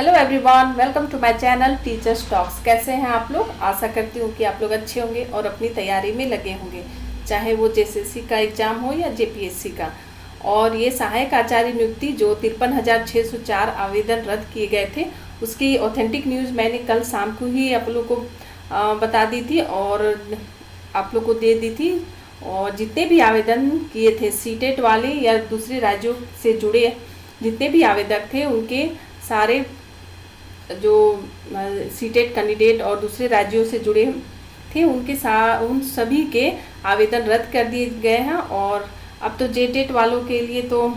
Hello everyone, welcome to my channel teachers talks. कैसे हैं आप लोग? आशा करती हूँ कि आप लोग अच्छे होंगे और अपनी तैयारी में लगे होंगे, चाहे वो जेएसएससी का एग्ज़ाम हो या जेपीएससी का। और ये सहायक आचार्य नियुक्ति जो 53,604 आवेदन रद्द किए गए थे, उसकी ऑथेंटिक न्यूज़ मैंने कल शाम को ही आप लोग को बता दी थी और आप लोग को दे दी थी। और जितने भी आवेदन किए थे सीटेट वाले या दूसरे राज्यों से जुड़े जितने भी आवेदक थे, उनके सारे जो सीटेट कैंडिडेट और दूसरे राज्यों से जुड़े थे उन सभी के आवेदन रद्द कर दिए गए हैं। और अब तो जेटेट वालों के लिए तो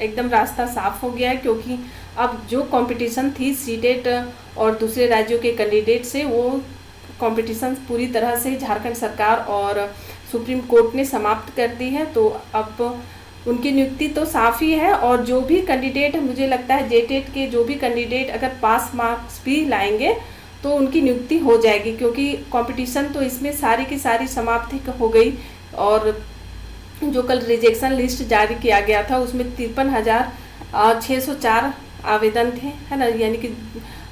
एकदम रास्ता साफ हो गया है, क्योंकि अब जो कंपटीशन थी सीटेट और दूसरे राज्यों के कैंडिडेट से, वो कंपटीशन पूरी तरह से झारखंड सरकार और सुप्रीम कोर्ट ने समाप्त कर दी है। तो अब उनकी नियुक्ति तो साफ ही है। और जो भी कैंडिडेट, मुझे लगता है जेटेट के जो भी कैंडिडेट अगर पास मार्क्स भी लाएंगे तो उनकी नियुक्ति हो जाएगी, क्योंकि कंपटीशन तो इसमें सारी की सारी समाप्ति हो गई। और जो कल रिजेक्शन लिस्ट जारी किया गया था उसमें 53,604 आवेदन थे, है ना। यानी कि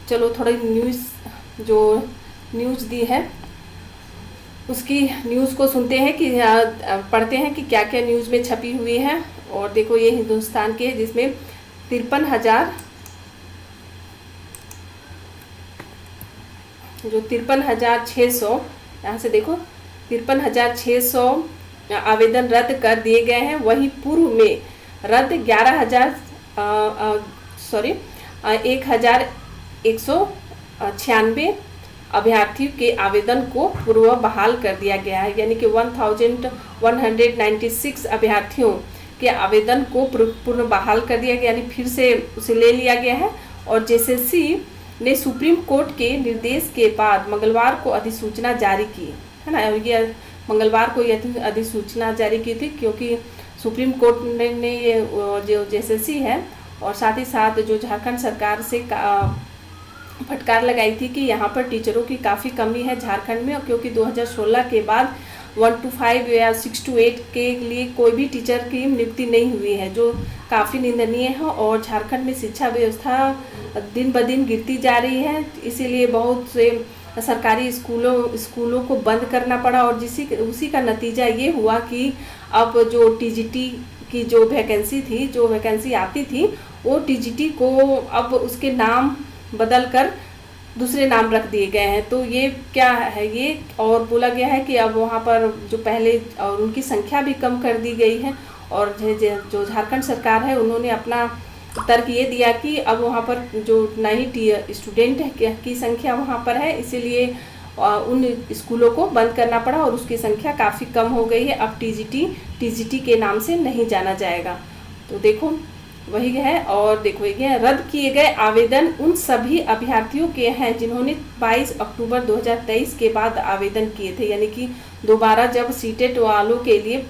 चलो थोड़ी न्यूज़ दी है उसकी न्यूज़ को सुनते हैं कि पढ़ते हैं कि क्या क्या न्यूज़ में छपी हुई है। और देखो, ये हिंदुस्तान के है जिसमें 53,600, यहाँ से देखो 53,600 आवेदन रद्द कर दिए गए हैं। वहीं पूर्व में रद्द 1,196 अभ्यर्थियों के आवेदन को पूर्व बहाल कर दिया गया है। यानी कि 1,196 अभ्यर्थियों के आवेदन को पूर्व बहाल कर दिया गया, यानी फिर से उसे ले लिया गया है। और जेएसएससी ने सुप्रीम कोर्ट के निर्देश के बाद मंगलवार को अधिसूचना जारी की, है ना। ये मंगलवार को यह अधिसूचना जारी की थी, क्योंकि सुप्रीम कोर्ट ने ये जो जेएसएससी है और साथ ही साथ जो झारखंड सरकार से फटकार लगाई थी कि यहाँ पर टीचरों की काफ़ी कमी है झारखंड में, क्योंकि 2016 के बाद 1 to 5 या 6 to 8 के लिए कोई भी टीचर की नियुक्ति नहीं हुई है, जो काफ़ी निंदनीय है। और झारखंड में शिक्षा व्यवस्था दिन ब दिन गिरती जा रही है, इसीलिए बहुत से सरकारी स्कूलों को बंद करना पड़ा। और उसी का नतीजा ये हुआ कि अब जो टीजीटी की जो वैकेंसी आती थी, वो टीजीटी को अब उसके नाम बदल कर दूसरे नाम रख दिए गए हैं। तो ये क्या है, ये और बोला गया है कि अब वहाँ पर जो पहले और उनकी संख्या भी कम कर दी गई है। और जो झारखंड सरकार है, उन्होंने अपना तर्क ये दिया कि अब वहाँ पर जो नई स्टूडेंट की संख्या वहाँ पर है, इसीलिए उन स्कूलों को बंद करना पड़ा और उसकी संख्या काफ़ी कम हो गई है। अब टीजीटी के नाम से नहीं जाना जाएगा। तो देखो वही है। और देखो, ये रद्द किए गए आवेदन उन सभी अभ्यर्थियों के हैं जिन्होंने 22 अक्टूबर 2023 के बाद आवेदन किए थे। यानी कि दोबारा जब सीटेट वालों के लिए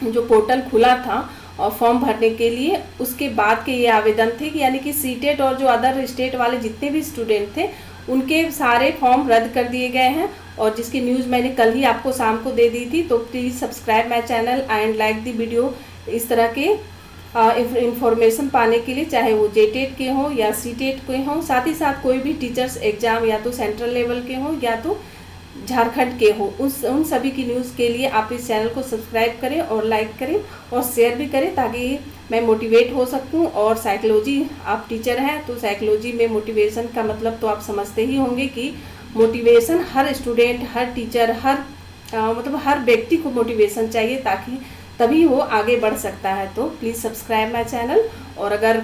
जो पोर्टल खुला था और फॉर्म भरने के लिए, उसके बाद के ये आवेदन थे। यानी कि सीटेट और जो अदर स्टेट वाले जितने भी स्टूडेंट थे, उनके सारे फॉर्म रद्द कर दिए गए हैं। और जिसकी न्यूज़ मैंने कल ही आपको शाम को दे दी थी। तो please subscribe my channel and like the video. इस तरह के इंफॉर्मेशन पाने के लिए, चाहे वो जेटेट के हों या सीटेट के हों, साथ ही साथ कोई भी टीचर्स एग्ज़ाम या तो सेंट्रल लेवल के हों या तो झारखंड के हो, उन सभी की न्यूज़ के लिए आप इस चैनल को सब्सक्राइब करें और लाइक करें और शेयर भी करें, ताकि मैं मोटिवेट हो सकूं। और साइकोलॉजी, आप टीचर हैं तो साइकोलॉजी में मोटिवेशन का मतलब तो आप समझते ही होंगे कि मोटिवेशन हर स्टूडेंट, हर टीचर, हर व्यक्ति को मोटिवेशन चाहिए, ताकि तभी वो आगे बढ़ सकता है। तो प्लीज़ सब्सक्राइब माई चैनल। और अगर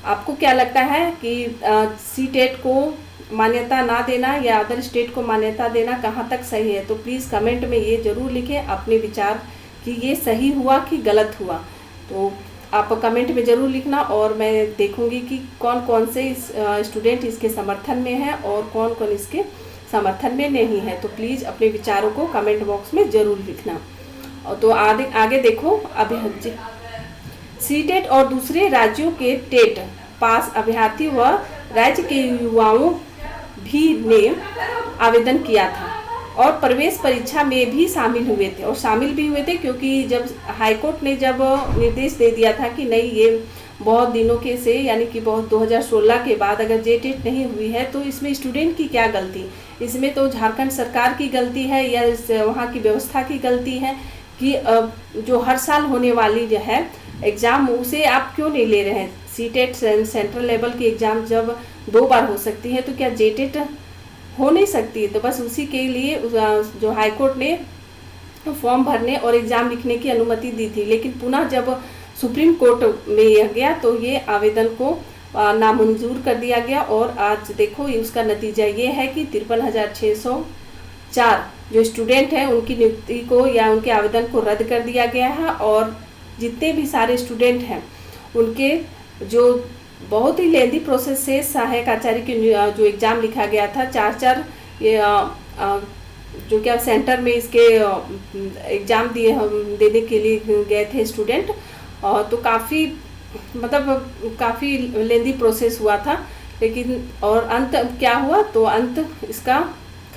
आपको क्या लगता है कि सीटेट को मान्यता ना देना या अदर स्टेट को मान्यता देना कहाँ तक सही है, तो प्लीज़ कमेंट में ये ज़रूर लिखें अपने विचार कि ये सही हुआ कि गलत हुआ। तो आप कमेंट में ज़रूर लिखना और मैं देखूंगी कि कौन कौन से स्टूडेंट इसके समर्थन में हैं और कौन कौन इसके समर्थन में नहीं है। तो प्लीज़ अपने विचारों को कमेंट बॉक्स में ज़रूर लिखना। और तो आगे देखो, अभी सीटेट और दूसरे राज्यों के टेट पास अभ्यर्थी व राज्य के युवाओं भी ने आवेदन किया था और प्रवेश परीक्षा में भी शामिल हुए थे, क्योंकि जब हाईकोर्ट ने जब निर्देश दे दिया था कि नहीं, ये बहुत दिनों के से, यानी कि बहुत 2016 के बाद अगर जेटेट नहीं हुई है तो इसमें स्टूडेंट की क्या गलती? इसमें तो झारखंड सरकार की गलती है या वहाँ की व्यवस्था की गलती है कि जो हर साल होने वाली जो है एग्ज़ाम उसे आप क्यों नहीं ले रहे हैं? सीटेट सेंट्रल लेवल की एग्ज़ाम जब 2 बार हो सकती है तो क्या जेटेट हो नहीं सकती? तो बस उसी के लिए जो हाईकोर्ट ने फॉर्म भरने और एग्ज़ाम लिखने की अनुमति दी थी, लेकिन पुनः जब सुप्रीम कोर्ट में यह गया तो ये आवेदन को नामंजूर कर दिया गया। और आज देखो उसका नतीजा ये है कि 53,604 जो स्टूडेंट हैं उनकी नियुक्ति को या उनके आवेदन को रद्द कर दिया गया है। और जितने भी सारे स्टूडेंट हैं उनके जो बहुत ही लेंदी प्रोसेस से सहायक आचार्य की जो एग्ज़ाम लिखा गया था, 4 ये जो क्या सेंटर में इसके एग्ज़ाम देने के लिए गए थे स्टूडेंट, तो काफ़ी काफ़ी लेंदी प्रोसेस हुआ था। लेकिन और अंत क्या हुआ? तो अंत इसका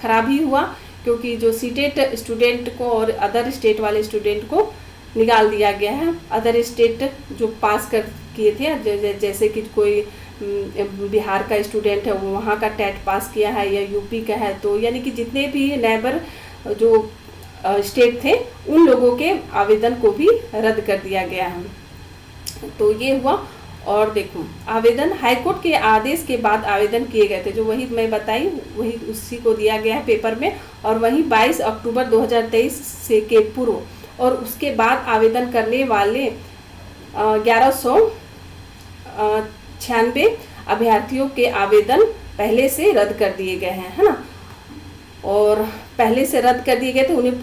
खराब ही हुआ, क्योंकि जो सीटेट स्टूडेंट को और अदर स्टेट वाले स्टूडेंट को निकाल दिया गया है। अदर स्टेट जो पास कर किए थे, जैसे कि कोई बिहार का स्टूडेंट है वो वहाँ का टेट पास किया है या यूपी का है, तो यानी कि जितने भी नेबर जो स्टेट थे उन लोगों के आवेदन को भी रद्द कर दिया गया है। तो ये हुआ। और देखो आवेदन हाईकोर्ट के आदेश के बाद आवेदन किए गए थे, जो वही मैं बताई वही उसी को दिया गया है पेपर में। और वही 22 अक्टूबर 2023 से के पूर्व और उसके बाद आवेदन करने वाले 1196 अभ्यर्थियों के आवेदन पहले से रद्द कर दिए गए हैं, है ना। और पहले से रद्द कर दिए गए थे, उन्हें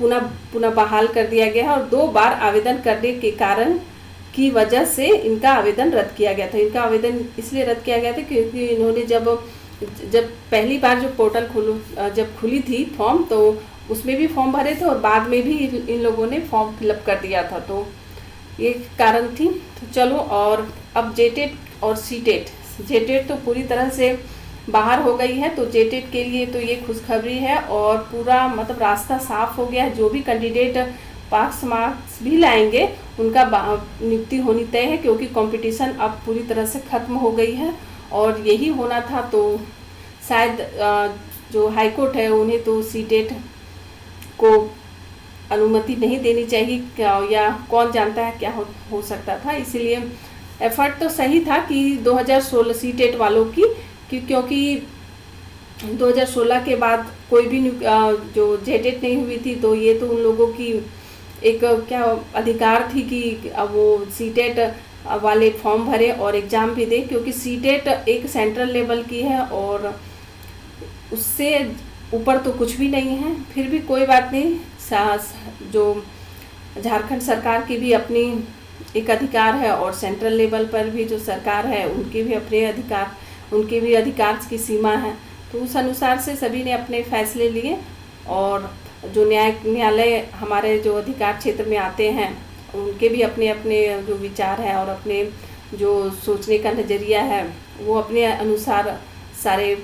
पुनः बहाल कर दिया गया है। और 2 बार आवेदन करने के कारण की वजह से इनका आवेदन रद्द किया गया था। इनका आवेदन इसलिए रद्द किया गया था क्योंकि इन्होंने जब पहली बार जो पोर्टल जब खुली थी फॉर्म, तो उसमें भी फॉर्म भरे थे और बाद में भी इन लोगों ने फॉर्म फिलअप कर दिया था, तो ये कारण थी। तो चलो, और अब जेटेट और सीटेट, जेटेट तो पूरी तरह से बाहर हो गई है, तो जेटेट के लिए तो ये खुशखबरी है और पूरा रास्ता साफ हो गया है। जो भी कैंडिडेट पास मार्क्स भी लाएंगे उनका नियुक्ति होनी तय है, क्योंकि कंपटीशन अब पूरी तरह से ख़त्म हो गई है और यही होना था। तो शायद जो हाईकोर्ट है उन्हें तो सीटेट को अनुमति नहीं देनी चाहिए, या कौन जानता है क्या हो सकता था। इसीलिए एफर्ट तो सही था कि 2016 सीटेट वालों की, क्योंकि 2016 के बाद कोई भी जो जेटेट नहीं हुई थी, तो ये तो उन लोगों की एक क्या अधिकार थी कि अब वो सीटेट वाले फॉर्म भरे और एग्ज़ाम भी दे, क्योंकि सीटेट एक सेंट्रल लेवल की है और उससे ऊपर तो कुछ भी नहीं है। फिर भी कोई बात नहीं, जो झारखंड सरकार की भी अपनी एक अधिकार है और सेंट्रल लेवल पर भी जो सरकार है उनके भी अपने अधिकार, उनके भी अधिकार की सीमा है। तो उस अनुसार से सभी ने अपने फैसले लिए और जो न्यायालय हमारे जो अधिकार क्षेत्र में आते हैं उनके भी अपने अपने जो विचार है और अपने जो सोचने का नज़रिया है वो अपने अनुसार सारे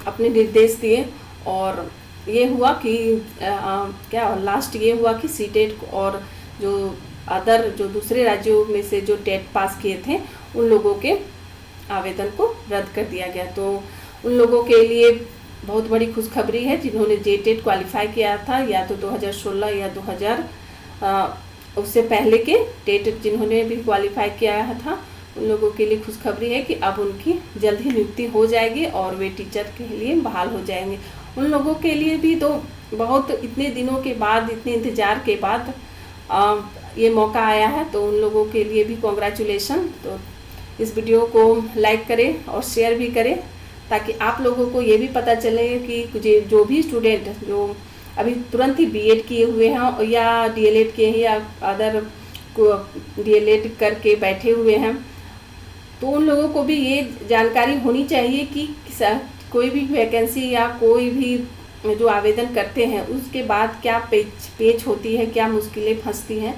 अपने निर्देश दिए। और ये हुआ कि क्या लास्ट ये हुआ कि सीटेट और जो अदर जो दूसरे राज्यों में से जो टेट पास किए थे उन लोगों के आवेदन को रद्द कर दिया गया। तो उन लोगों के लिए बहुत बड़ी खुशखबरी है जिन्होंने जेटेट क्वालिफाई किया था, या तो 2016 या 2000 उससे पहले के टेट जिन्होंने भी क्वालिफाई किया था, उन लोगों के लिए खुशखबरी है कि अब उनकी जल्द ही नियुक्ति हो जाएगी और वे टीचर के लिए बहाल हो जाएंगे। उन लोगों के लिए भी तो बहुत इतने दिनों के बाद, इतने इंतज़ार के बाद ये मौका आया है, तो उन लोगों के लिए भी कॉन्ग्रेचुलेशन। तो इस वीडियो को लाइक करें और शेयर भी करें ताकि आप लोगों को ये भी पता चले कि जो भी स्टूडेंट जो अभी तुरंत ही बीएड किए हुए हैं या डीएलएड किए हैं या अदर को डीएलएड करके बैठे हुए हैं, तो उन लोगों को भी ये जानकारी होनी चाहिए कि कोई भी वैकेंसी या कोई भी जो आवेदन करते हैं उसके बाद क्या पेच होती है, क्या मुश्किलें फंसती हैं,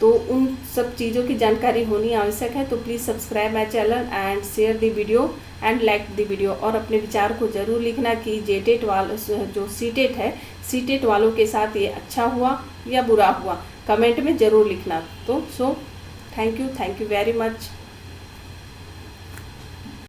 तो उन सब चीज़ों की जानकारी होनी आवश्यक है। तो please subscribe my channel and share the video and like the video. और अपने विचार को ज़रूर लिखना कि जेटेट वालों जो सीटेट है, सीटेट वालों के साथ ये अच्छा हुआ या बुरा हुआ, कमेंट में ज़रूर लिखना। तो थैंक यू वेरी मच।